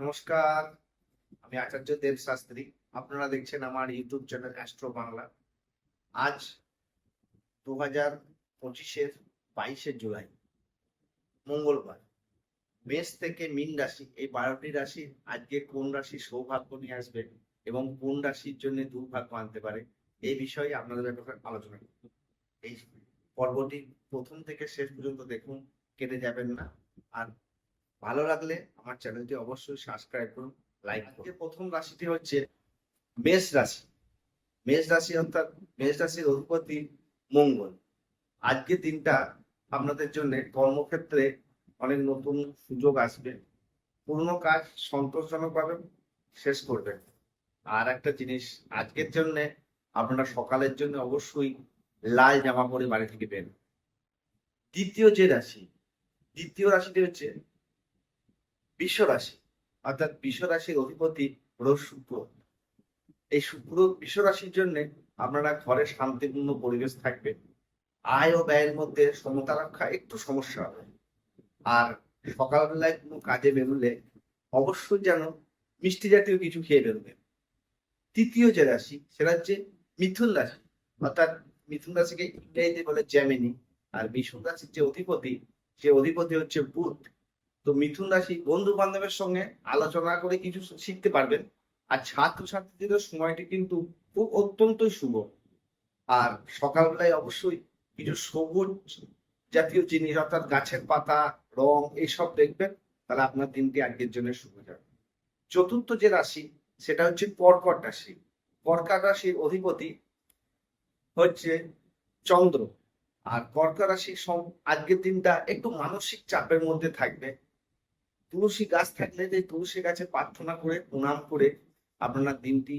নমস্কার, আমি আচার্য দেব শাস্ত্রী। আপনারা দেখছেন আমার ইউটিউব চ্যানেল অ্যাস্ট্রো বাংলা। আজ 2025-এর 22শে জুলাই, মঙ্গলবার। মেষ থেকে মীন রাশি, এই 12টি রাশি আজকে কোন রাশি সৌভাগ্য নিয়ে আসবে এবং কোন রাশির জন্য দুর্ভাগ্য আনতে পারে, এই বিষয়ে আপনাদের ব্যাপারে আলোচনা করব। এই পর্বটি প্রথম থেকে শেষ পর্যন্ত দেখুন, কেটে যাবেন না। আর ভালো লাগলে আমার চ্যানেলটি অবশ্যই সাবস্ক্রাইব করুন, লাইক করুন। প্রথম রাশিটি হচ্ছে মেষ রাশি। মেষ রাশি অর্থাৎ মেষ রাশির অধিপতি মঙ্গল। আজকে দিনটা আপনাদের জন্য কর্মক্ষেত্রে অনেক নতুন সুযোগ আসবে। পুরনো কাজ সন্তোষজনক ভাবে শেষ করবেন। আর একটা জিনিস, আজকের জন্য আপনারা সকালের জন্য অবশ্যই লাল জামা পরে বাড়ি থেকে বের। দ্বিতীয় যে রাশি, দ্বিতীয় রাশিটি হচ্ছে বৃষ রাশি। অর্থাৎ বৃষ রাশির অধিপতি হলো শুক্র। এই শুক্র বৃষ রাশির জন্য আপনারা ঘরে শান্তিপূর্ণ পরিবেশ থাকবে। আয় ও ব্যয়ের মধ্যে সমতা রক্ষা একটু সমস্যা হবে। আর সকালবেলায় কোনো কাজে বেরোলে অবশ্যই যেন মিষ্টি জাতীয় কিছু খেয়ে বেরোবে। তৃতীয় যে রাশি সেটা হচ্ছে মিথুন রাশি। অর্থাৎ মিথুন রাশিকে ইংরেজিতে বলে জ্যামিনি। আর মিথুন রাশির যে অধিপতি, সে অধিপতি হচ্ছে বুধ। তো মিথুন রাশি বন্ধু বান্ধবের সঙ্গে আলোচনা করে কিছু শিখতে পারবেন। আর ছাত্রছাত্রীদের সময়টি কিন্তু খুব অত্যন্তই শুভ। আর সকালবেলায় অবশ্যই কিছু সবুজ জাতীয় জিনিস অর্থাৎ গাছের পাতা, রং এইসব দেখবেন, তাহলে আপনার দিনটি আজকের জন্য শুভ যাবে। চতুর্থ যে রাশি সেটা হচ্ছে কর্কট রাশি। কর্কট রাশির অধিপতি হচ্ছে চন্দ্র। আর কর্কট রাশির আজকের দিনটা একটু মানসিক চাপের মধ্যে থাকবে। তুলসী গাছ থাকলে যে তুলসী গাছে প্রার্থনা করে প্রণাম করে আপনার দিনটি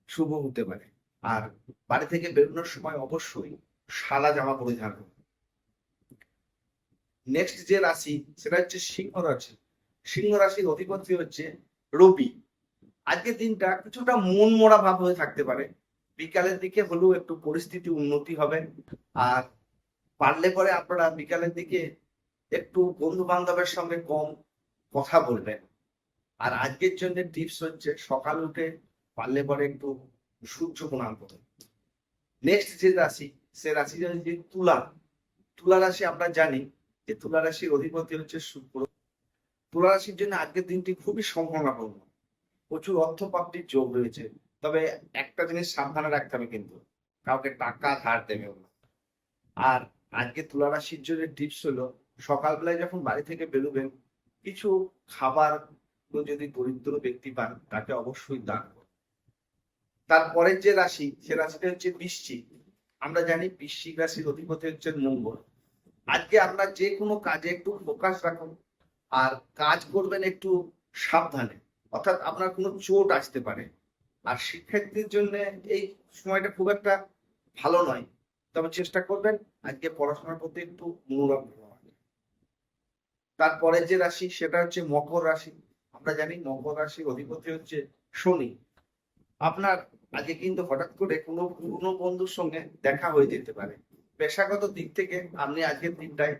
শুভ হতে পারে। আর বাড়ি থেকে বেরোনোর সময় অবশ্যই সাদা জামা পরিধান করুন। নেক্সট যে রাশি সেটা হচ্ছে সিংহ রাশি। সিংহ রাশির অধিপতি হচ্ছে রবি। আজকের দিনটা কিছুটা মন মরা ভাব হয়ে থাকতে পারে। বিকালের দিকে হলেও একটু পরিস্থিতি উন্নতি হবে। আর পারলে পরে আপনারা বিকালের দিকে একটু বন্ধু বান্ধবের সঙ্গে কম কথা বলবেন। আর আজকের জন্য টিপস হচ্ছে সকাল উঠে পারলে পরে একটু সূর্য প্রণাম করুন। নেক্সট যে রাশি সে রাশি হচ্ছে তুলা। তুলা রাশি আমরা জানি যে তুলা রাশির অধিপতি হচ্ছে শুক্র। তুলা রাশির জন্য আজকের দিনটি খুবই সম্ভাবনাপূর্ণ। প্রচুর অর্থ প্রাপ্তির যোগ রয়েছে। তবে একটা জিনিস সাবধানে রাখতে হবে, কিন্তু কাউকে টাকা ধার দেবে না। আর আজকে তুলা রাশির জন্য টিপস হলো সকালবেলায় যখন বাড়ি থেকে বেরোবেন, কিছু খাবার যদি দরিদ্র ব্যক্তি পান তাকে অবশ্যই দান করুন। তারপরের যে রাশি সে রাশিটা হচ্ছে বৃশ্চিক। আমরা জানি বৃশ্চিক রাশির অধিপতি হচ্ছে মঙ্গল। আজকে আপনার যে কোনো কাজে একটু ফোকাস রাখুন। আর কাজ করবেন একটু সাবধানে, অর্থাৎ আপনার কোনো চোট আসতে পারে। আর শিক্ষার্থীর জন্য এই সময়টা খুব একটা ভালো নয়। তবে চেষ্টা করবেন আজকে পড়াশোনার প্রতি একটু মনোযোগ দেওয়া। তারপরে যে রাশি সেটা হচ্ছে মকর রাশি। আমরা জানি মকর রাশির অধিপতি হচ্ছে শনি। আপনার আজকে কিন্তু হঠাৎ করে কোনো পুরনো বন্ধুর সঙ্গে দেখা হয়ে যেতে পারে। পেশাগত দিক থেকে আপনি আজকের দিনটায়